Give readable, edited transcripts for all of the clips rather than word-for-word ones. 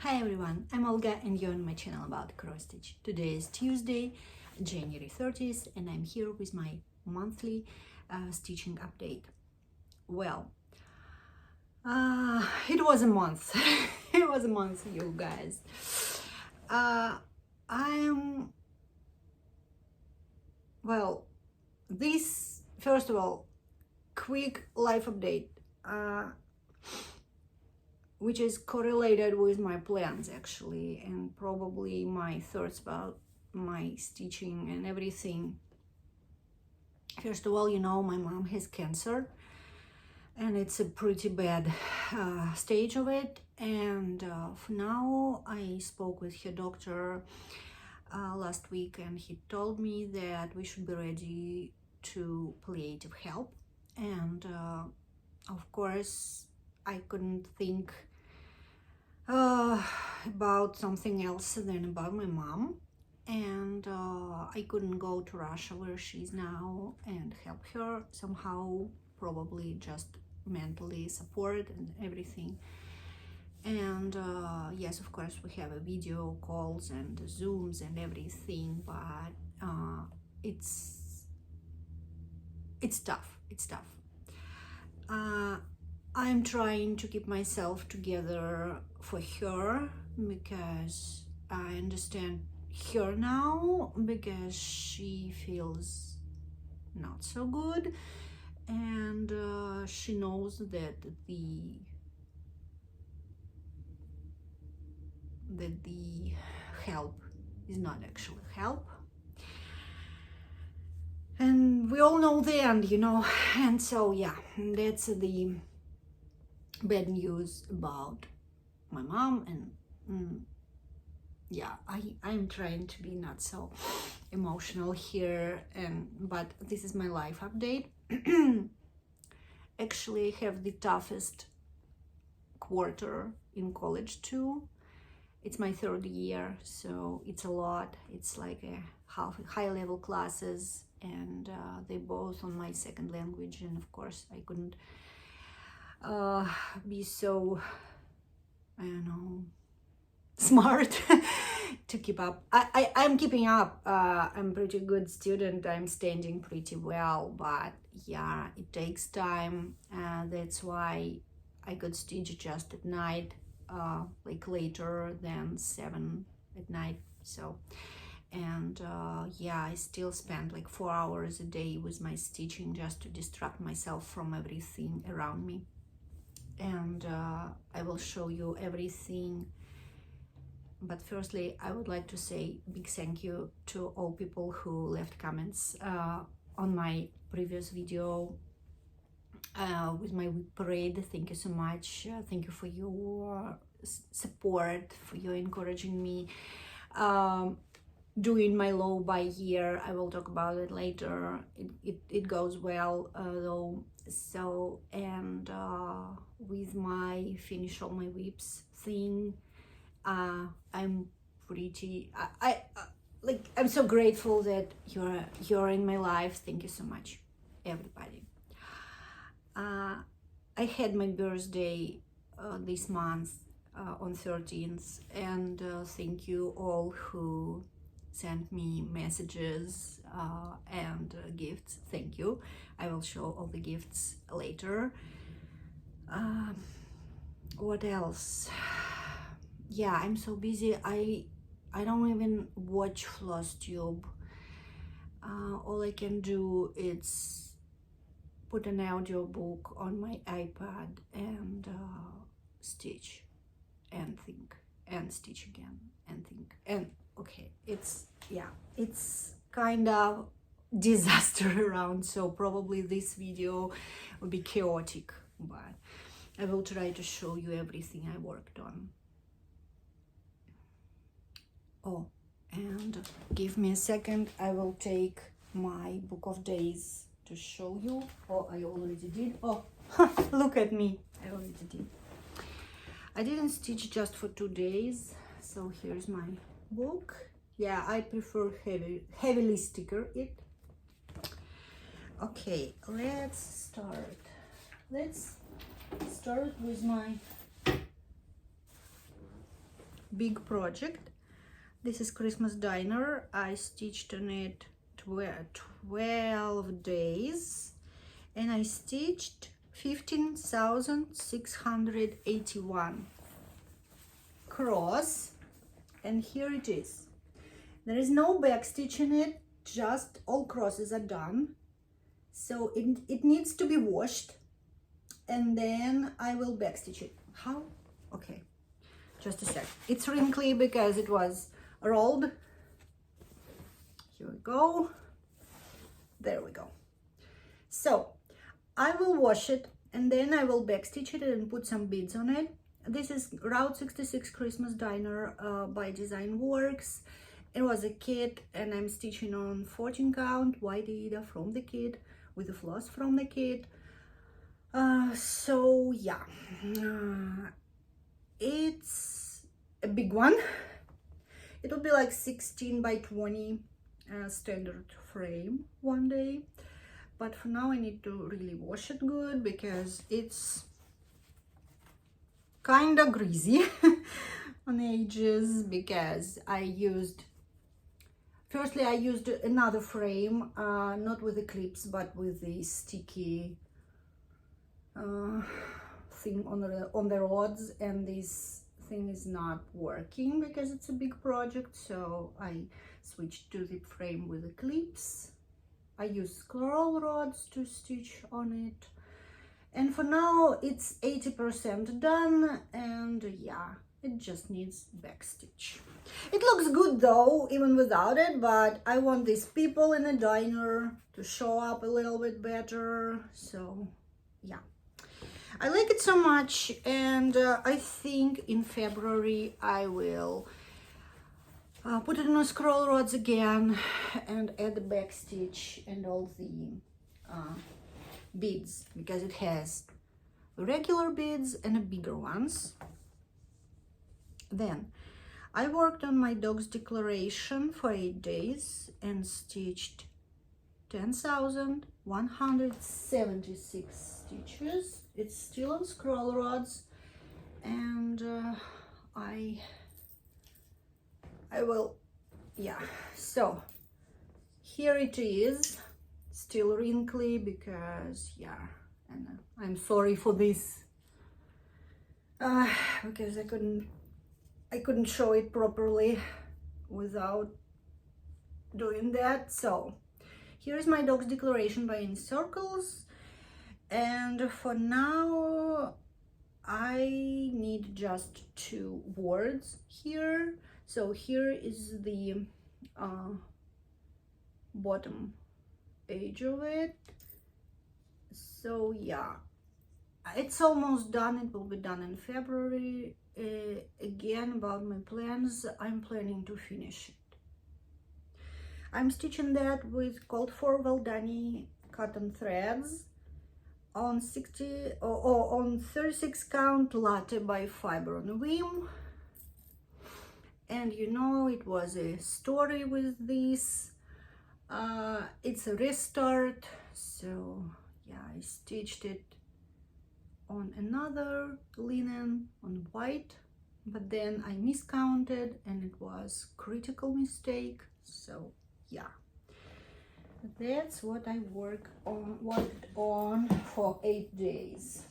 Hi everyone, I'm Olga and you're on my channel about cross stitch. Today is Tuesday, January 30th, and I'm here with my monthly stitching update. Well, it was a month. It was a month, you guys. This, first of all, quick life update. Which is correlated with my plans actually, and probably my thoughts about my stitching and everything. First of all, you know, my mom has cancer and it's a pretty bad stage of it, and for now I spoke with her doctor last week, and he told me that we should be ready to palliative help. And of course I couldn't think about something else than about my mom, and I couldn't go to Russia where she's now and help her somehow, probably just mentally support and everything. And yes, of course we have a video calls and Zooms and everything, but it's tough. I'm trying to keep myself together for her, because I understand her now, because she feels not so good, and she knows that the help is not actually help. And we all know the end, you know. And so yeah, that's the bad news about my mom. And yeah, I'm trying to be not so emotional here, but this is my life update. Actually, I have the toughest quarter in college too. It's my third year, so it's a lot. It's like a high level classes, and they both on my second language, and of course I couldn't be so, I don't know, smart to keep up. I'm keeping up. I'm pretty good student. I'm standing pretty well, but yeah, it takes time. That's why I could stitch just at night, like later than 7 at night. So, and yeah, I still spend like 4 hours a day with my stitching just to distract myself from everything around me. And I will show you everything, but firstly I would like to say big thank you to all people who left comments on my previous video with my week parade. Thank you so much. Thank you for your support, for your encouraging me doing my low by year. I will talk about it later. It goes well though. So, and with my finish all my whips thing, I'm pretty I'm so grateful that you're in my life. Thank you so much, everybody. I had my birthday this month on 13th, and thank you all who sent me messages and gifts. Thank you. I will show all the gifts later. What else? Yeah, I'm so busy. I don't even watch Flosstube. All I can do is put an audiobook on my iPad and stitch and think and stitch again and think. And okay, it's kind of disaster around, so probably this video will be chaotic, but I will try to show you everything I worked on. Oh, and give me a second, I will take my book of days to show you. Oh, I already did. Oh, look at me, I already did. I didn't stitch just for 2 days, so here's my book. Yeah, I prefer heavily sticker it. Okay, let's start. Let's start with my big project. This is Christmas diner. I stitched on it 12 days, and I stitched 15,681 cross, and here it is. There is no back stitch in it, just all crosses are done. So it needs to be washed, and then I will back stitch it. How? Okay, just a sec. It's wrinkly because it was rolled. Here we go. There we go. So I will wash it, and then I will back stitch it and put some beads on it. This is Route 66 Christmas Diner by Design Works. It was a kit, and I'm stitching on 14 count white Aida from the kit with the floss from the kit. So yeah, it's a big one. It will be like 16 by 20 standard frame one day, but for now I need to really wash it good because it's kind of greasy on the edges, because I used another frame, not with the clips but with the sticky thing on the rods, and this thing is not working because it's a big project, so I switched to the frame with the clips. I use scroll rods to stitch on it, and for now it's 80% done, and yeah, it just needs back stitch. It looks good though, even without it, but I want these people in the diner to show up a little bit better, so yeah. I like it so much, and I think in February I will put it on scroll rods again and add the back stitch and all the beads, because it has regular beads and bigger ones. Then I worked on my dog's declaration for 8 days and stitched 10,176 stitches. It's still on scroll rods, and I will, yeah. So here it is, still wrinkly because, yeah, and I'm sorry for this because I couldn't show it properly without doing that. So here's my dog's declaration by In Circles, and for now I need just 2 words here. So here is the bottom page of it. So yeah, it's almost done. It will be done in February. Again, about my plans, I'm planning to finish it. I'm stitching that with called for Valdani cotton threads on 36 count latte by Fiber on Whim. And you know, it was a story with this. It's a restart, so yeah, I stitched it on another linen on white, but then I miscounted and it was critical mistake. So yeah, that's what I worked on for 8 days.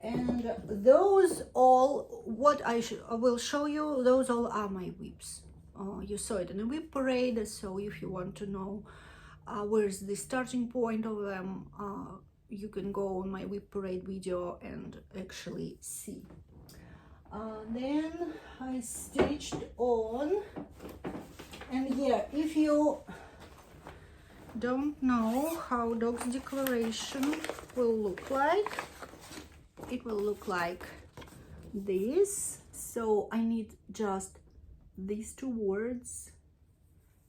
And those all, what I will show you, those all are my whips. You saw it in the whip parade, so if you want to know where's the starting point of them, you can go on my whip parade video and actually see. Then I stitched on, and yeah, if you don't know how dog's declaration will look like, it will look like this. So I need just these 2 words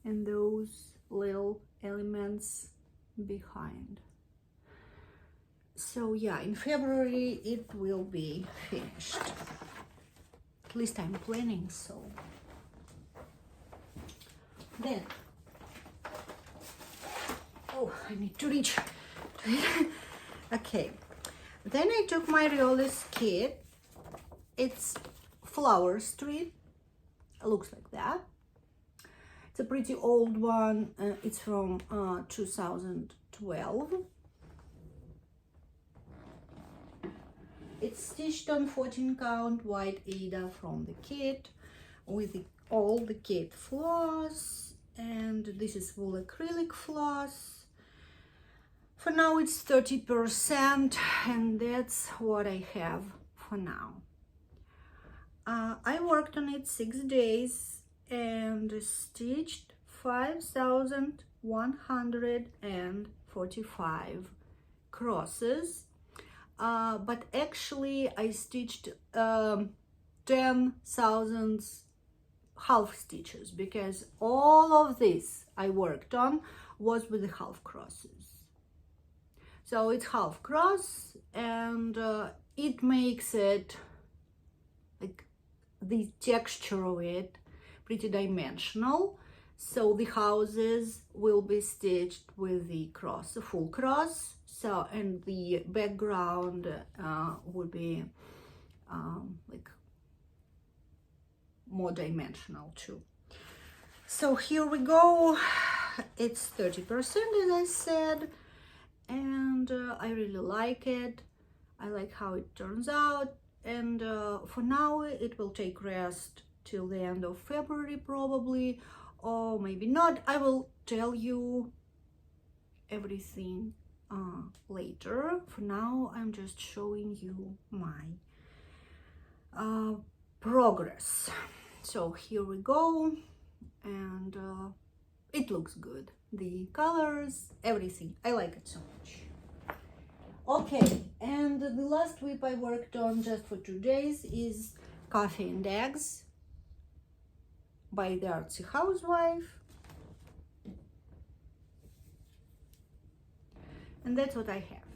and those little elements behind. So yeah, in February it will be finished. At least I'm planning so. Then, oh, I need to reach. Okay. Then I took my Riolis kit. It's Flower Street. It looks like that. It's a pretty old one. It's from 2012. It's stitched on 14 count white Aida from the kit with all the kit floss, and this is wool acrylic floss. For now it's 30%, and that's what I have for now. I worked on it 6 days and stitched 5,145 crosses. But actually I stitched 10,000 half stitches, because all of this I worked on was with the half crosses. So it's half cross, and it makes it, like, the texture of it pretty dimensional. So the houses will be stitched with the cross, a full cross. So, and the background would be like more dimensional too. So here we go. It's 30%, as I said, and I really like it. I like how it turns out, and for now it will take rest till the end of February probably, or maybe not. I will tell you everything later. For now I'm just showing you my progress. So here we go, and it looks good. The colors, everything, I like it so much. Okay, and the last whip I worked on just for 2 days is Coffee and Eggs by the Artsy Housewife. And that's what I have.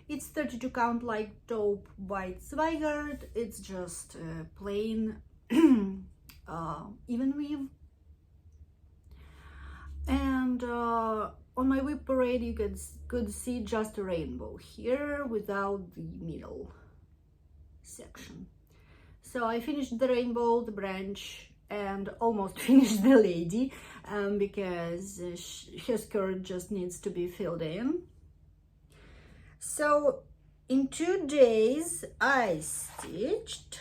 It's 32 count light taupe by Zweigart. It's just plain even weave. And on my whip parade you could see just a rainbow here without the middle section. So I finished the rainbow, the branch, and almost finished the lady, because her skirt just needs to be filled in. So in 2 days I stitched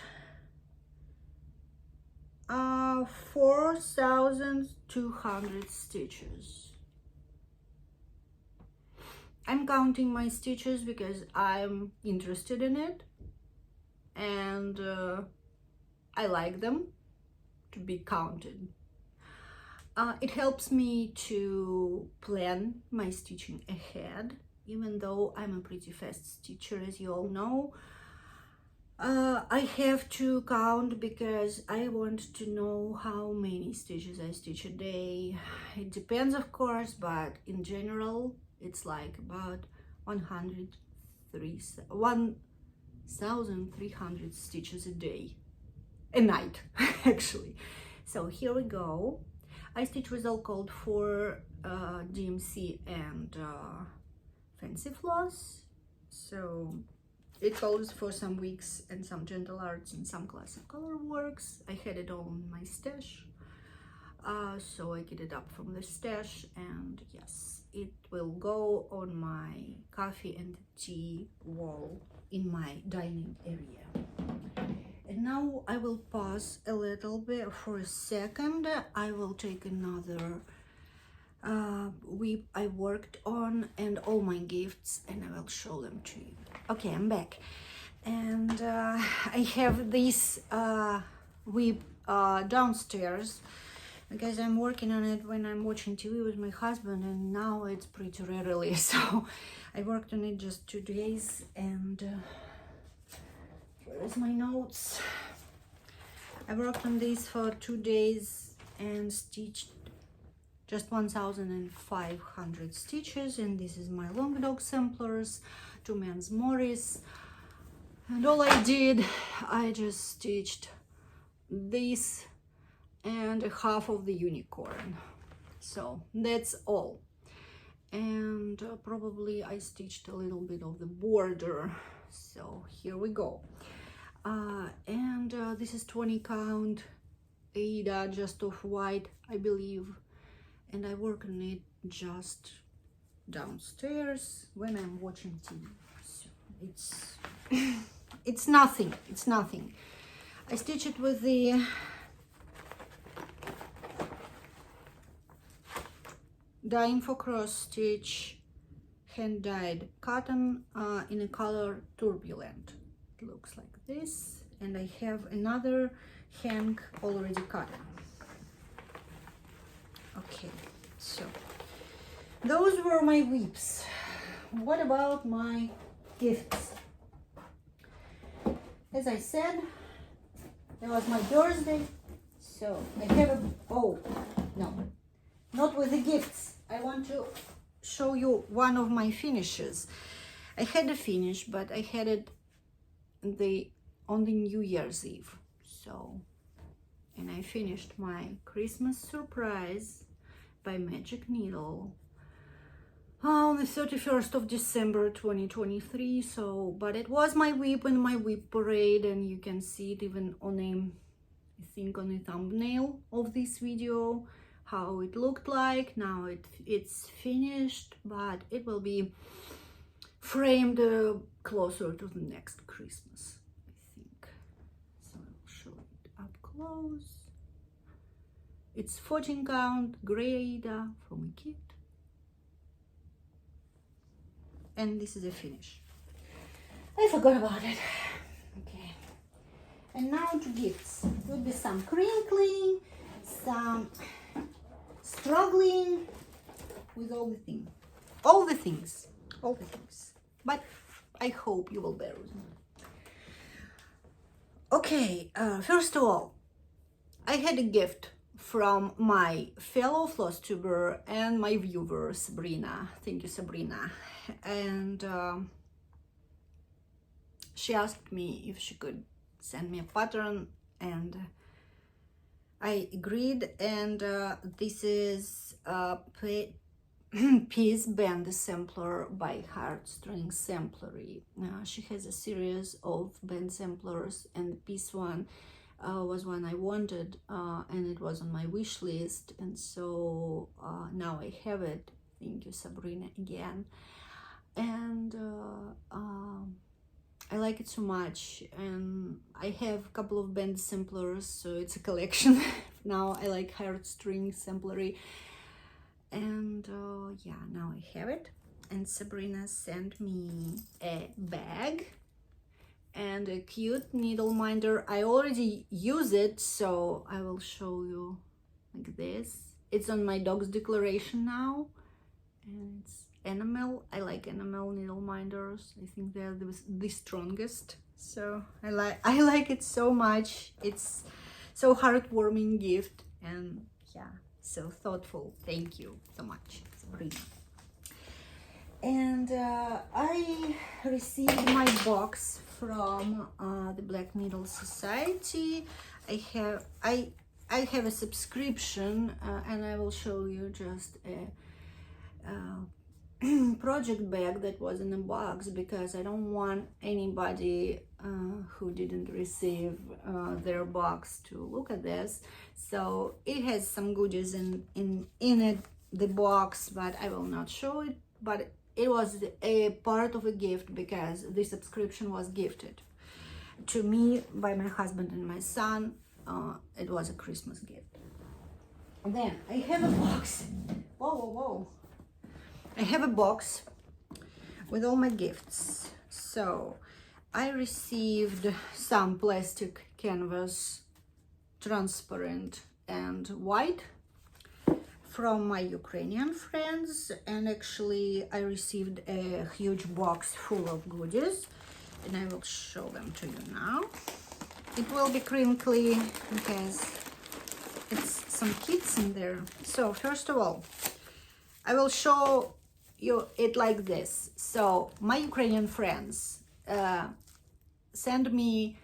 4,200 stitches. I'm counting my stitches because I'm interested in it, and I like them to be counted. It helps me to plan my stitching ahead, even though I'm a pretty fast stitcher, as you all know. I have to count because I want to know how many stitches I stitch a day. It depends, of course, but in general it's like about 1,300 stitches a day, a night actually. So here we go. I stitch with all called for DMC and Fancy Floss. So it calls for some wigs and some gentle arts and some classic color works. I had it all in my stash, so I get it up from the stash, and yes, it will go on my coffee and tea wall in my dining area. And now I will pause a little bit for a second. I will take another whip I worked on and all my gifts, and I will show them to you. Okay, I'm back, and I have this whip downstairs because I'm working on it when I'm watching TV with my husband, and now it's pretty rarely. So I worked on it just 2 days, and where's my notes? I worked on this for 2 days and stitched just 1,500 stitches, and this is my long dog samplers, 2 men's Morris. And all I did, I just stitched this and half of the unicorn. So that's all. And probably I stitched a little bit of the border. So here we go. And this is 20 count Ada, just off white, I believe, and I work on it just downstairs when I'm watching TV. So it's it's nothing, it's nothing. I stitch it with the Dying for Cross Stitch hand dyed cotton in a color Turbulent. It looks like this, and I have another hank already cut. Okay, so those were my whips. What about my gifts? As I said, it was my birthday, so I have a, oh no, not with the gifts. I want to show you one of my finishes. I had a finish, but I had it on the New Year's Eve. So, and I finished my Christmas surprise by Magic Needle on the 31st of December 2023. So, but it was my whip and my whip parade, and you can see it even on I think on the thumbnail of this video how it looked like. Now it's finished, but it will be framed closer to the next Christmas, I think. So I'll show it up close. It's 14 count gray Ada from a kit, and this is a finish. I forgot about it. Okay, and now to gifts. Will be some crinkling, some struggling with all the things, but I hope you will bear with me. Okay, first of all, I had a gift from my fellow Flosstuber and my viewer, Sabrina. Thank you, Sabrina. And she asked me if she could send me a pattern, and I agreed. And this is a piece band sampler by Heartstring Samplery. She has a series of band samplers, and this one was one I wanted, and it was on my wish list, and so now I have it. Thank you, Sabrina, again. And I like it so much, and I have a couple of band samplers, so it's a collection. Now I like Heartstring Samplery, and yeah, now I have it. And Sabrina sent me a bag and a cute needle minder. I already use it, so I will show you like this. It's on my dog's declaration now, and it's enamel. I like enamel needle minders. I think they're the strongest, so I like it so much. It's so heartwarming gift, and yeah, so thoughtful. Thank you so much, Sabrina. And I received my box from the Black Needle Society. I have a subscription, and I will show you just a project bag that was in a box, because I don't want anybody who didn't receive their box to look at this. So it has some goodies in it, the box, but I will not show it. But it was a part of a gift, because the subscription was gifted to me by my husband and my son. It was a Christmas gift. And then I have a box. Whoa. I have a box with all my gifts. So I received some plastic canvas, transparent and white, from my Ukrainian friends. And actually I received a huge box full of goodies, and I will show them to you now. It will be crinkly because it's some kits in there. So first of all, I will show you it like this. So my Ukrainian friends send me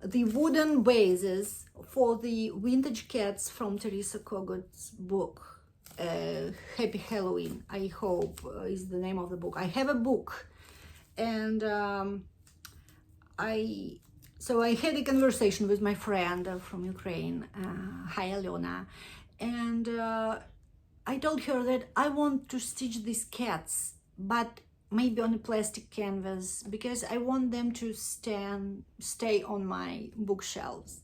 the wooden bases for the vintage cats from Teresa Kogut's book, Happy Halloween, I hope is the name of the book. I have a book, and I So I had a conversation with my friend from Ukraine, hi Alena, and I told her that I want to stitch these cats, but maybe on a plastic canvas, because I want them to stay on my bookshelves.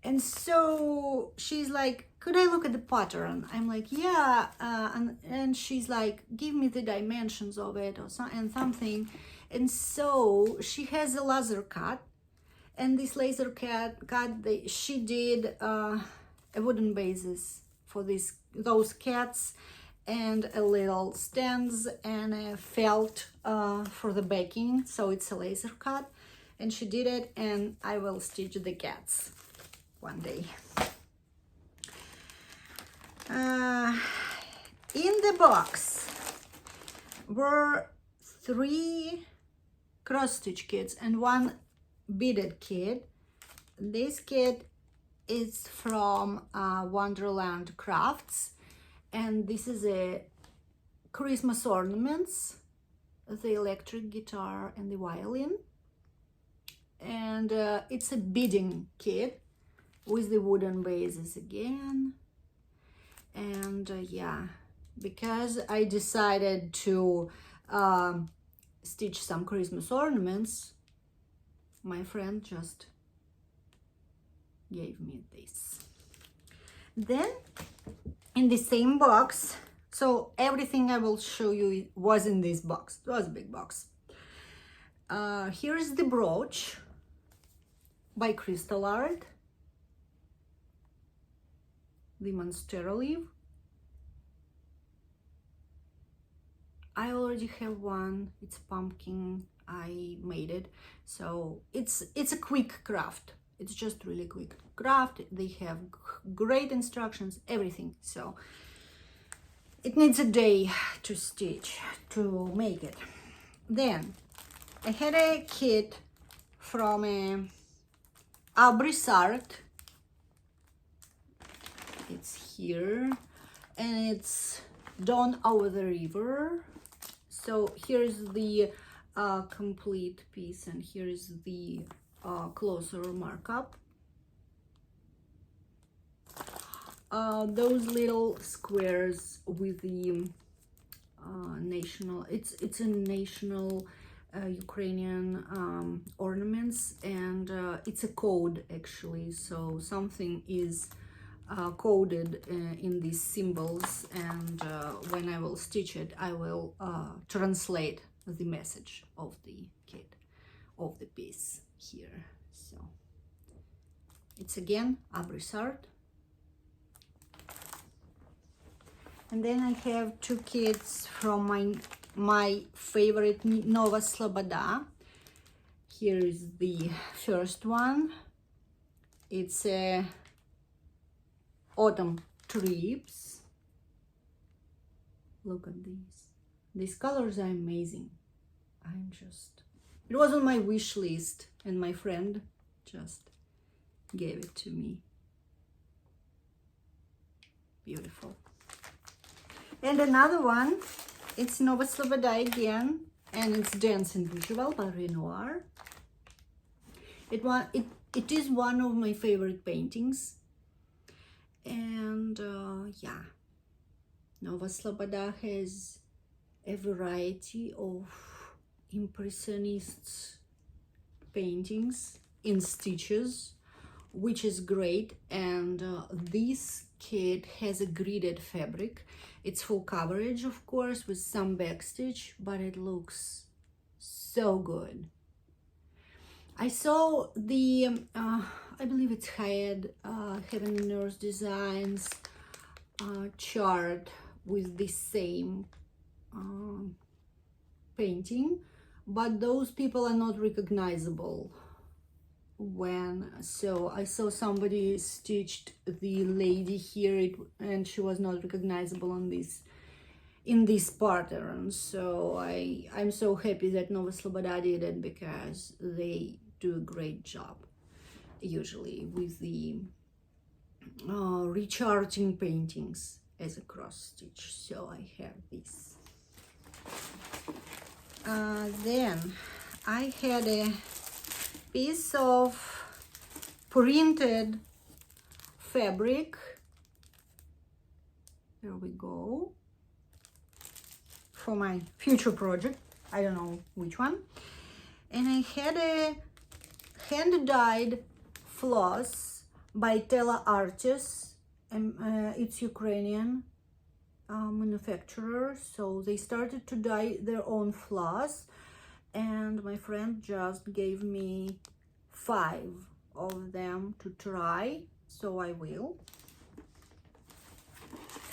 And so she's like, could I look at the pattern? I'm like, yeah. And she's like, give me the dimensions of it or something. And so she has a laser cut. And this laser cut, she did a wooden basis for those cats, and a little stands and a felt for the backing. So it's a laser cut. And she did it, and I will stitch the cats one day. In the box were 3 cross-stitch kits and 1 beaded kit. This kit is from Wonderland Crafts, and this is a Christmas ornaments, the electric guitar and the violin, and it's a beading kit with the wooden bases again. And yeah, because I decided to stitch some Christmas ornaments, my friend just gave me this. Then in the same box, so everything I will show you was in this box. It was a big box. Here's the brooch by Crystal Art, the monstera leaf. I already have one. It's pumpkin. I made it, so it's a quick craft. It's just really quick craft. They have great instructions, everything. So it needs a day to stitch, to make it. Then I had a kit from Abris Art. It's here, and it's Dawn Over the River. So here's the complete piece, and here's the closer markup. Those little squares with the national, it's a national Ukrainian ornaments, and it's a code actually, so something is coded in these symbols, and when I will stitch it, I will translate the message of the kit, of the piece here. So it's again Abris Art. And then I have 2 kits from my favorite Nova Sloboda. Here is the first one. It's a autumn trips. Look at these. These colors are amazing. It was on my wish list, and my friend just gave it to me. Beautiful. And another one, it's Nova Sloboda again, and it's Dance and Visual by Renoir. It is one of my favorite paintings. And yeah, Nova Sloboda has a variety of impressionist paintings in stitches, which is great. And this kit has a gridded fabric. It's full coverage, of course, with some backstitch, but it looks so good. I saw the I believe it's Heaven and Earth Designs chart with the same painting, but those people are not recognizable. So I saw somebody stitched the lady here, and she was not recognizable in this pattern. So I'm so happy that Nova Sloboda did it, because they do a great job usually with the recharting paintings as a cross stitch. So I have this. Then I had a piece of printed fabric. There we go. For my future project. I don't know which one. And I had a hand-dyed floss by Tela Artis. It's Ukrainian manufacturer, so they started to dye their own floss, and my friend just gave me 5 of them to try, so I will.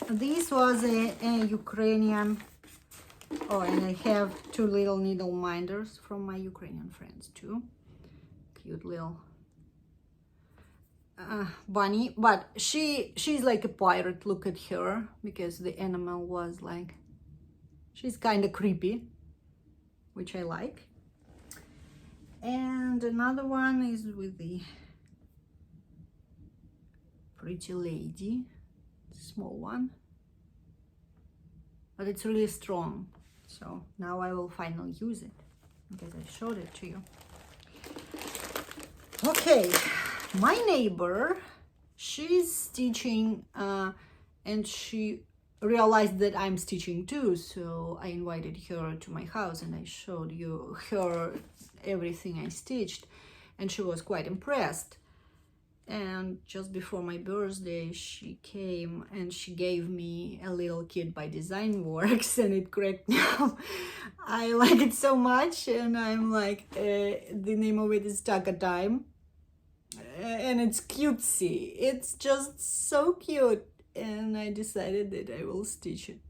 This was a Ukrainian. Oh, and I have 2 little needle minders from my Ukrainian friends too. Cute little bunny, but she's like a pirate. Look at her, because the animal was like, she's kind of creepy, which I like. And another one is with the pretty lady, small one, but it's really strong. So now I will finally use it because I showed it to you. Okay, my neighbor, she's stitching and she realized that I'm stitching too, so I invited her to my house and I showed her everything I stitched, and she was quite impressed. And just before my birthday, she came and she gave me a little kit by Design Works, and it cracked me up. I like it so much, and I'm like, the name of it is Taka Time, and it's cutesy. It's just so cute, and I decided that I will stitch it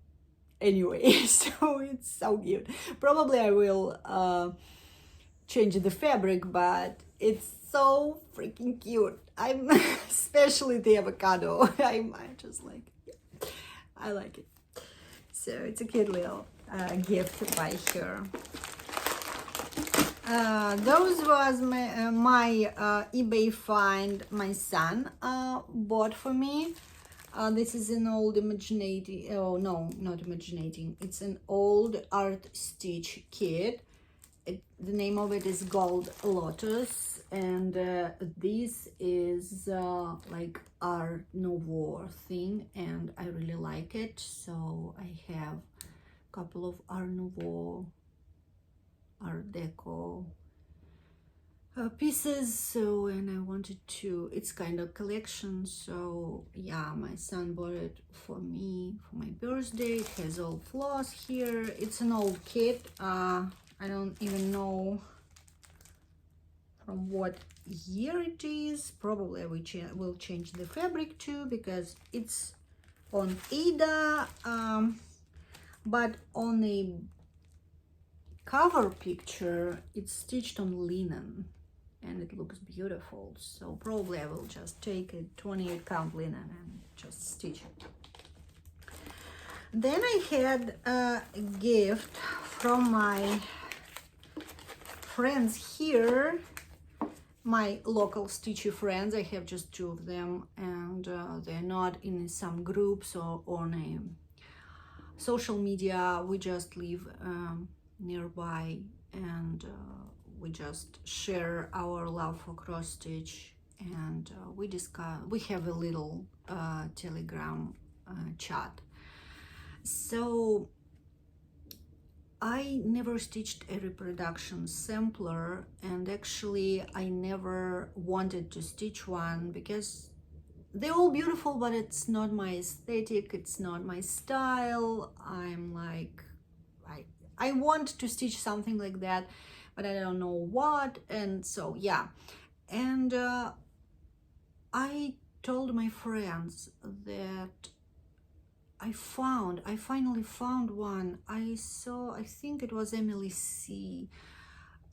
anyway. So it's so cute. Probably I will change the fabric, but it's so freaking cute. I'm especially the avocado. I'm just like, yeah, I like it. So it's a cute little gift by her. Those was my eBay find my son bought for me. This is an old imaginating, oh no, not imaginating, it's an old art stitch kit. The name of it is Gold Lotus, and this is like Art Nouveau thing, and I really like it. So I have a couple of Art Nouveau, Art Deco pieces, so, and I wanted to, it's kind of collection, so yeah, my son bought it for me for my birthday. It has all floss here. It's an old kit. I don't even know from what year it is. Probably I will change the fabric too, because it's on Ada, but on the cover picture it's stitched on linen and it looks beautiful. So probably I will just take a 28 count linen and just stitch it. Then I had a gift from my friends here, my local stitchy friends. I have just 2 of them, and they're not in some groups or on a social media. We just live nearby, and we just share our love for cross stitch, and we have a little Telegram chat. So I never stitched a reproduction sampler, and actually I never wanted to stitch one because they're all beautiful, but it's not my aesthetic, it's not my style. I'm like, I want to stitch something like that, but I don't know what. And so yeah, and I told my friends that I finally found one. I think it was Emily C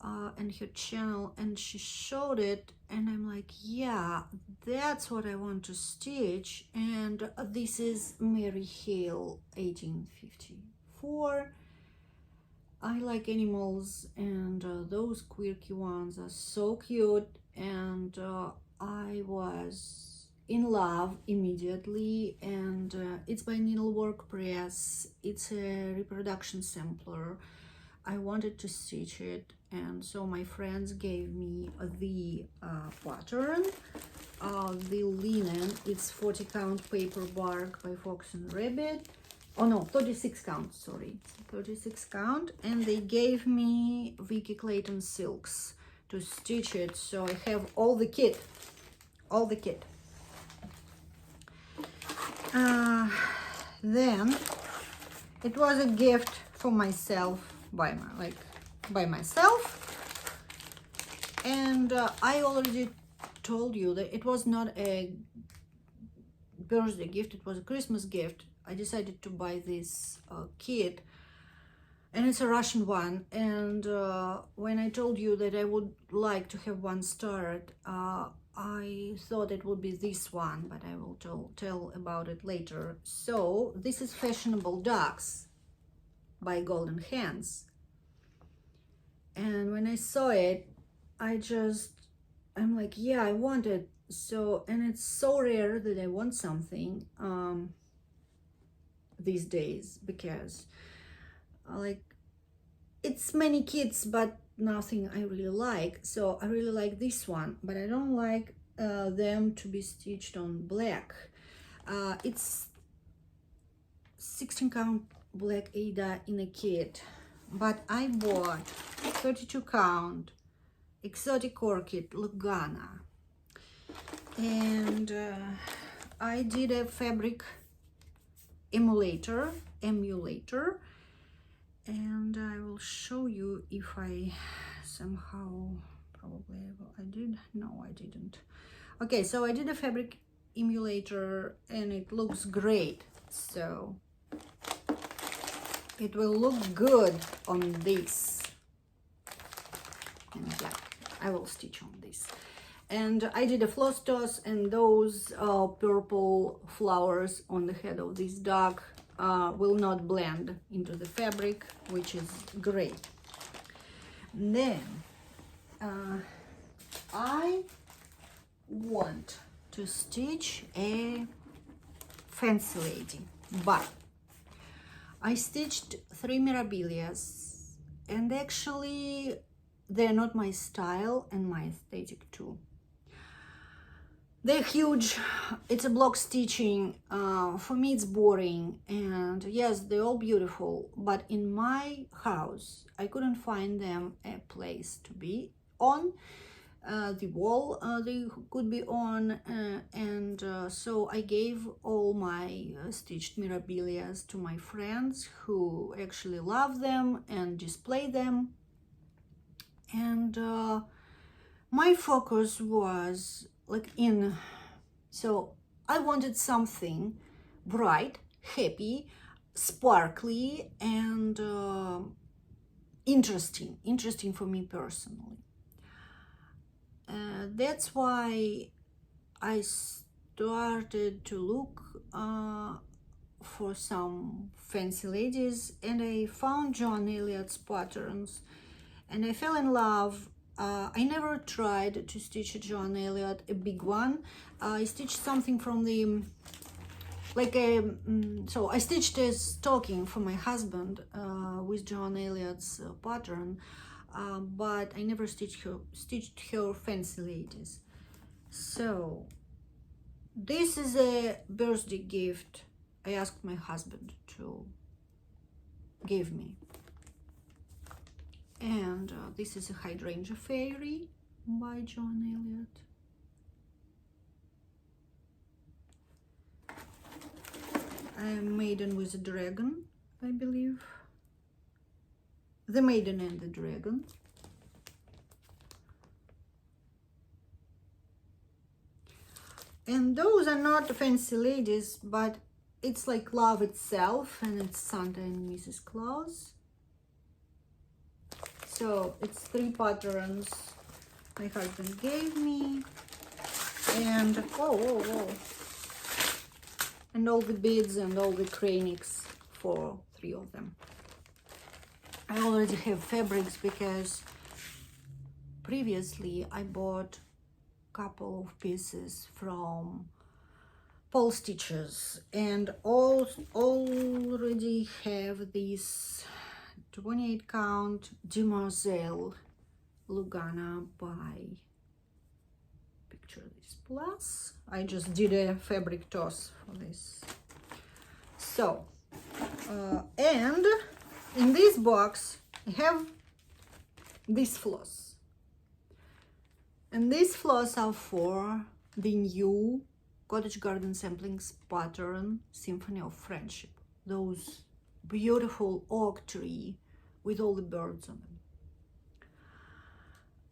and her channel, and she showed it, and I'm like, yeah, that's what I want to stitch. And this is Mary Hale 1854. I like animals, and those quirky ones are so cute, and I was in love immediately. And it's by Needlework Press. It's a reproduction sampler. I wanted to stitch it. and so my friends gave me the pattern. The linen, it's 40 count paper bark by Fox and Rabbit. Oh no, 36 count, sorry, it's 36 count. And they gave me Vicky Clayton silks to stitch it, so I have all the kit. Then it was a gift for myself by myself, and I already told you that it was not a birthday gift, it was a Christmas gift. I decided to buy this kit, and it's a Russian one, and when I told you that I would like to have one start, I thought it would be this one, but I will tell about it later. So this is Fashionable Ducks by Golden Hands, and when I saw it, I'm like, yeah, I want it. So, and it's so rare that I want something these days, because like it's many kits but nothing I really like. So I really like this one, but I don't like them to be stitched on black. It's 16 count black Ada in a kit, but I bought 32 count exotic orchid Lugana, and I did a fabric emulator, and I will show you if I somehow, probably I did, no I didn't. Okay, so I did a fabric emulator and it looks great, so it will look good on this, and yeah, I will stitch on this. And I did a floss toss, and those purple flowers on the head of this dog will not blend into the fabric, which is great. And then I want to stitch a fancy lady, but I stitched 3 mirabilias, and actually they're not my style and my aesthetic too. They're huge, it's a block stitching, for me it's boring, and yes, they're all beautiful, but in my house I couldn't find them a place to be on, the wall they could be on, and so I gave all my stitched mirabilias to my friends who actually love them and display them, and my focus was like so I wanted something bright, happy, sparkly, and interesting for me personally. That's why I started to look for some fancy ladies, and I found Joan Elliott's patterns, and I fell in love. I never tried to stitch a Joan Elliott, a big one. I stitched something from the, like a, so I stitched a stocking for my husband with Joan Elliott's pattern, but I never stitched her fancy ladies. So this is a birthday gift I asked my husband to give me. And this is a Hydrangea Fairy by Joan Elliott. A Maiden with a Dragon, I believe. The Maiden and the Dragon. And those are not fancy ladies, but it's like love itself, and it's Santa and Mrs. Claus. So it's 3 patterns my husband gave me, and whoa, and all the beads and all the cranics for 3 of them. I already have fabrics because previously I bought a couple of pieces from Paul Stitches, and already have these 28 count Demoiselle Lugana by Picture This Plus. I just did a fabric toss for this. So, and in this box I have this floss. And these floss are for the new Cottage Garden Samplings pattern Symphony of Friendship. Those beautiful oak tree with all the birds on them.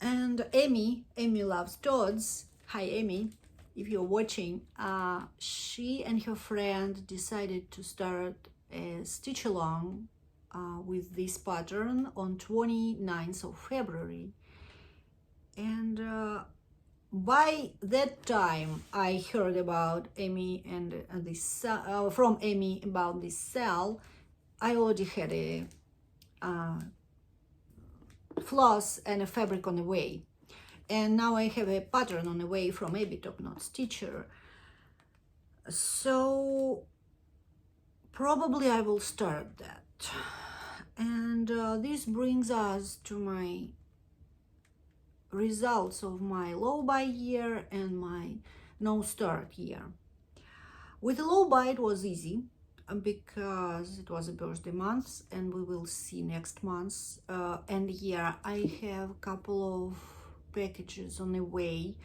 And Amy loves toads. Hi Amy, if you're watching, she and her friend decided to start a stitch along with this pattern on 29th of February. And by that time I heard about Amy and this from Amy about this sale. I already had a floss and a fabric on the way, and now I have a pattern on the way from Abby Top Knot Stitcher, so probably I will start that. And this brings us to my results of my low buy year and my no start year. With the low buy it was easy because it was a birthday month, and we will see next month. And here I have a couple of packages on the way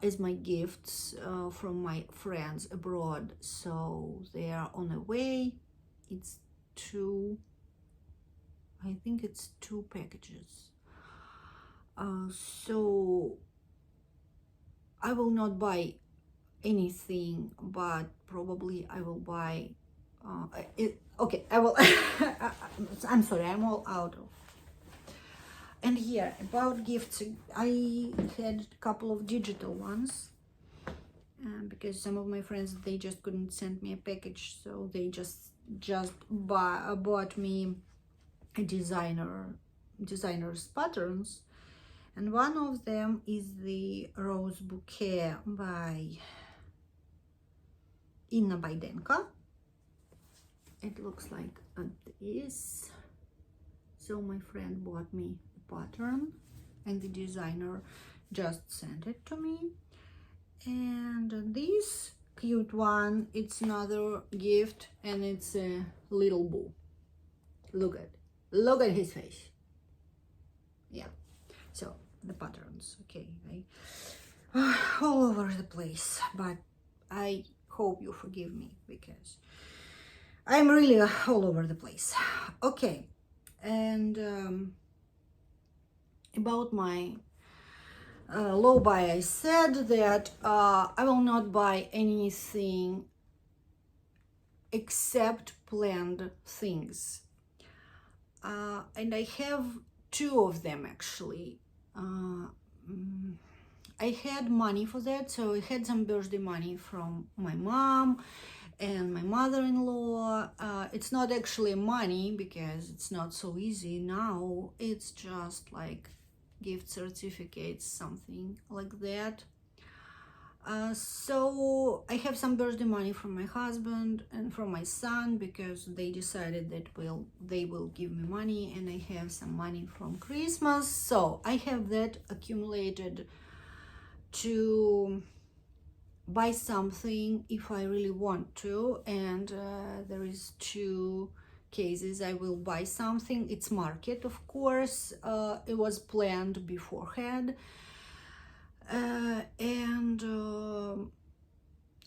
as my gifts from my friends abroad, so they are on the way. It's I think it's 2 packages. So I will not buy anything, but probably I will buy okay, I will I'm sorry, I'm all out of. And here about gifts, I had a couple of digital ones because some of my friends, they just couldn't send me a package, so they just bought me a designer's patterns. And one of them is the Rose Bouquet by Inna Baidenka. It looks like this. So my friend bought me a pattern and the designer just sent it to me. And this cute one, it's another gift, and it's a little boo. Look at his face. Yeah, so the patterns, okay, all over the place, but I hope you forgive me because I'm really all over the place. Okay, and about my low buy, I said that I will not buy anything except planned things, and I have 2 of them actually. I had money for that, so I had some birthday money from my mom and my mother-in-law. It's not actually money because it's not so easy now. It's just like gift certificates, something like that. So I have some birthday money from my husband and from my son because they decided that they will give me money, and I have some money from Christmas. So I have that accumulated to buy something if I really want to, and there is 2 cases I will buy something. It's market, of course. It was planned beforehand, and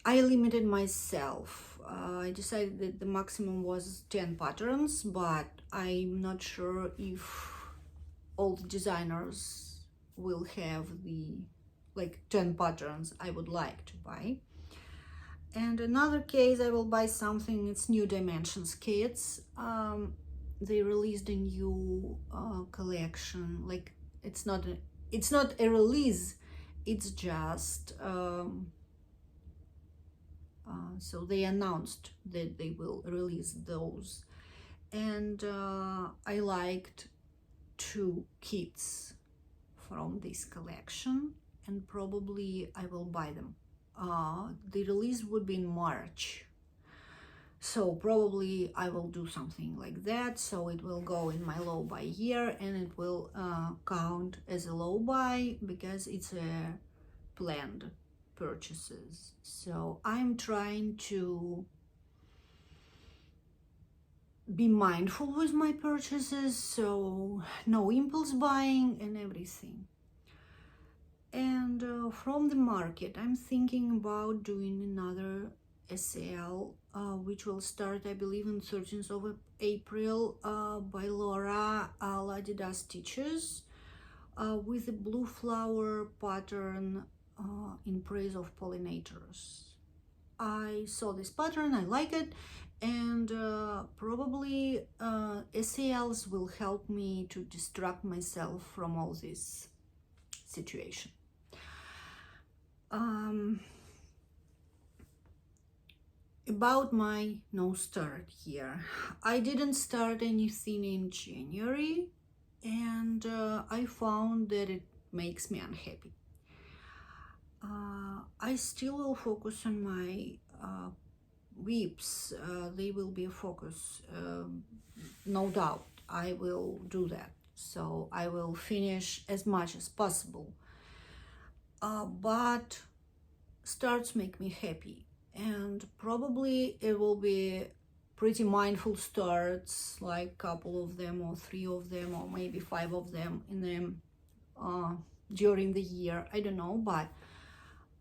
I limited myself. I decided that the maximum was 10 patterns, but I'm not sure if all the designers will have the 10 patterns I would like to buy. And another case I will buy something, it's New Dimensions Kids. They released a new collection. Like it's not a release, it's just so they announced that they will release those, and I liked 2 kits from this collection, and probably I will buy them. The release would be in March, So probably I will do something like that. So it will go in my low buy year, and it will count as a low buy because it's a planned purchases. So I'm trying to be mindful with my purchases, so no impulse buying and everything. And from the market, I'm thinking about doing another SL, which will start, I believe, on 13th of April by Laura Ladida Stitches with a blue flower pattern in praise of pollinators. I saw this pattern, I like it, and probably SALs will help me to distract myself from all this situation. About my no start here, I didn't start anything in January, and I found that it makes me unhappy. I still will focus on my whips. They will be a focus, no doubt. I will do that, so I will finish as much as possible, but starts make me happy, and probably it will be pretty mindful starts, like a couple of them or 3 of them or maybe 5 of them in them during the year. I don't know, but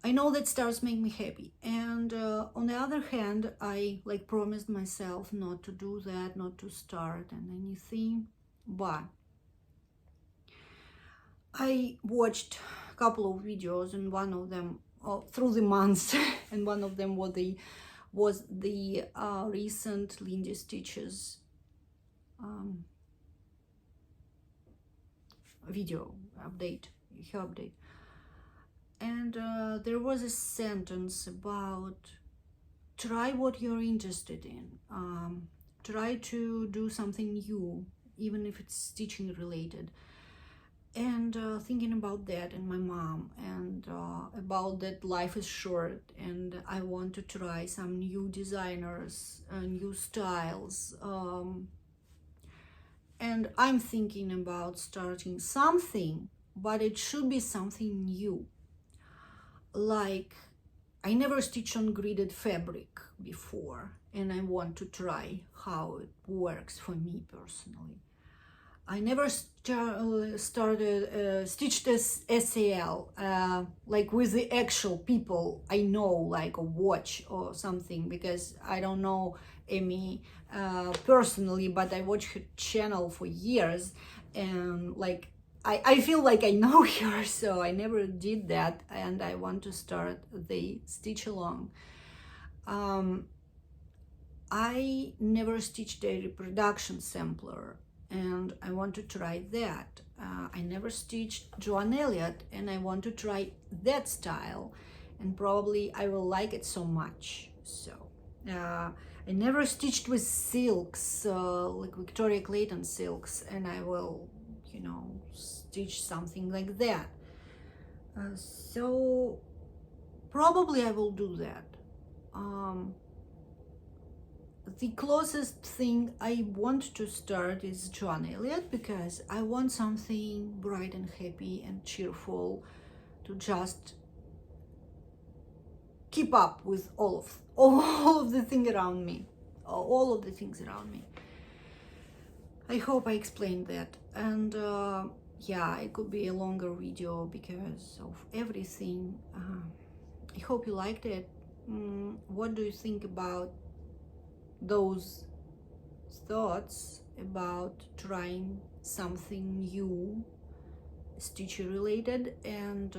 I know that starts make me happy. And on the other hand, I like promised myself not to do that, not to start and anything. But I watched a couple of videos, and one of them through the months, and one of them was the recent Lindy Stitches video update, her update. And there was a sentence about try what you're interested in, try to do something new, even if it's stitching related. And thinking about that and my mom, and about that life is short, and I want to try some new designers, new styles, and I'm thinking about starting something, but it should be something new. Like, I never stitched on gridded fabric before, and I want to try how it works for me personally. I never stitched this SAL, like with the actual people I know, like a watch or something, because I don't know Amy personally, but I watch her channel for years, and like I feel like I know her, so I never did that, and I want to start the stitch along. I never stitched a reproduction sampler, and I want to try that. I never stitched Joan Elliott, and I want to try that style, and probably I will like it so much. So I never stitched with silks, like Victoria Clayton silks, and I will, you know, stitch something like that. So probably I will do that. The closest thing I want to start is Joan Elliott, because I want something bright and happy and cheerful to just keep up with all of the things around me, all of the things around me. I hope I explained that. And yeah, it could be a longer video because of everything. I hope you liked it. What do you think about those thoughts about trying something new, stitcher related, and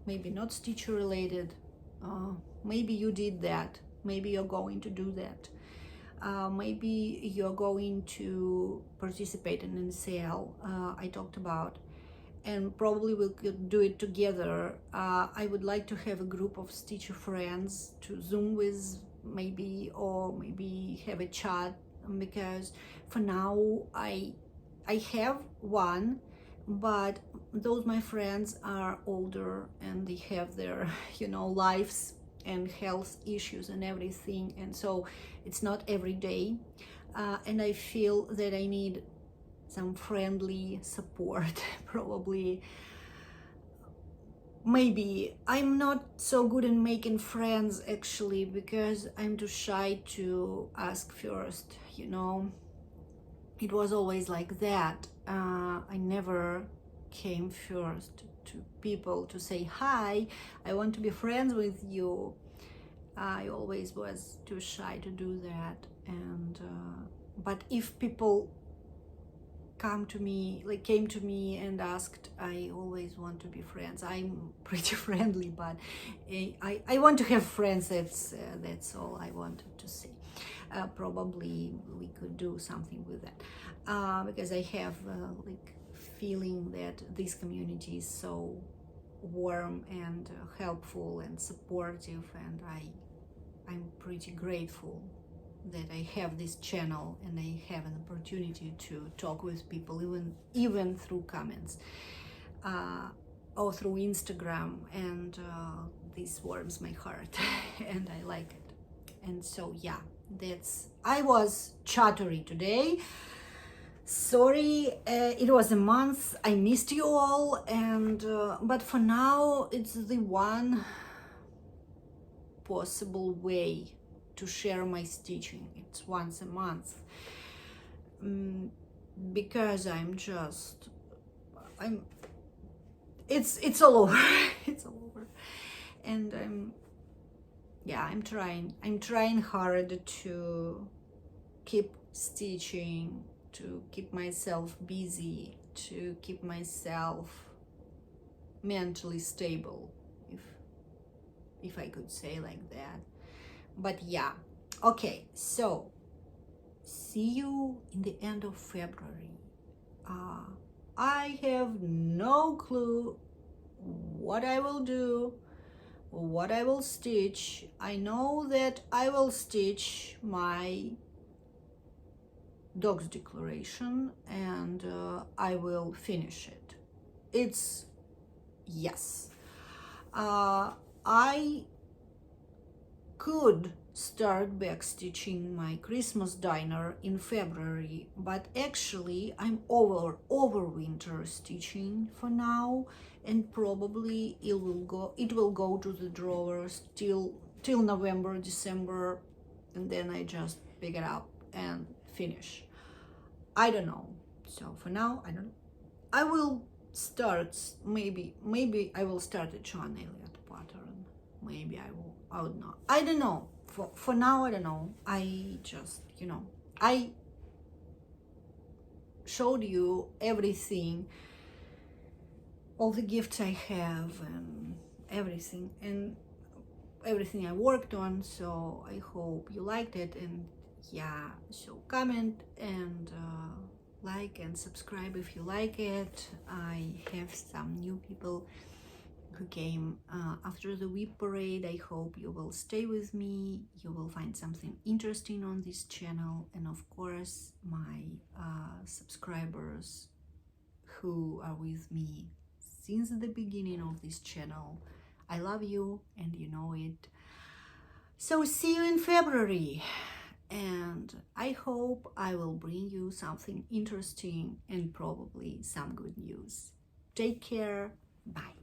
maybe not stitcher related? Maybe you did that, maybe you're going to do that, maybe you're going to participate in an sale I talked about, and probably we could do it together. I would like to have a group of stitcher friends to Zoom with, maybe, or maybe have a chat, because for now I have one, but those my friends are older and they have their, you know, lives, and health issues and everything, and so it's not every day, and I feel that I need some friendly support. Probably, maybe I'm not so good in making friends actually, because I'm too shy to ask first, you know. It was always like that. I never came first to people to say, hi, I want to be friends with you. I always was too shy to do that. And but if people came to me and asked, I always want to be friends. I'm pretty friendly, but I want to have friends. That's all I wanted to say. Probably we could do something with that, because I have like feeling that this community is so warm and helpful and supportive, and I'm pretty grateful that I have this channel and I have an opportunity to talk with people, even through comments, or through Instagram, and this warms my heart and I like it. And so yeah, I was chattery today. Sorry, it was a month. I missed you all, and but for now it's the one possible way to share my stitching. It's once a month, because it's all over. It's all over, and I'm trying hard to keep stitching, to keep myself busy, to keep myself mentally stable, if I could say like that. But yeah, okay, so see you in the end of February. I have no clue what I will do, what I will stitch. I know that I will stitch my dog's declaration, and I will finish it. It's yes. I could start backstitching my Christmas diner in February, but actually I'm over winter stitching for now, and probably it will go to the drawers till November, December, and then I just pick it up and finish. I don't know. So for now, I don't know. I will start, maybe I will start a John Elliott pattern. Maybe I will. I would not. I don't know. For now, I don't know. I just, I showed you everything, all the gifts I have, and everything I worked on. So I hope you liked it, and yeah, so comment and like and subscribe if you like it. I have some new people who came after the Whip Parade. I hope you will stay with me. You will find something interesting on this channel, and of course my subscribers who are with me since the beginning of this channel. I love you, and you know it. So see you in February, and I hope I will bring you something interesting and probably some good news. Take care. Bye.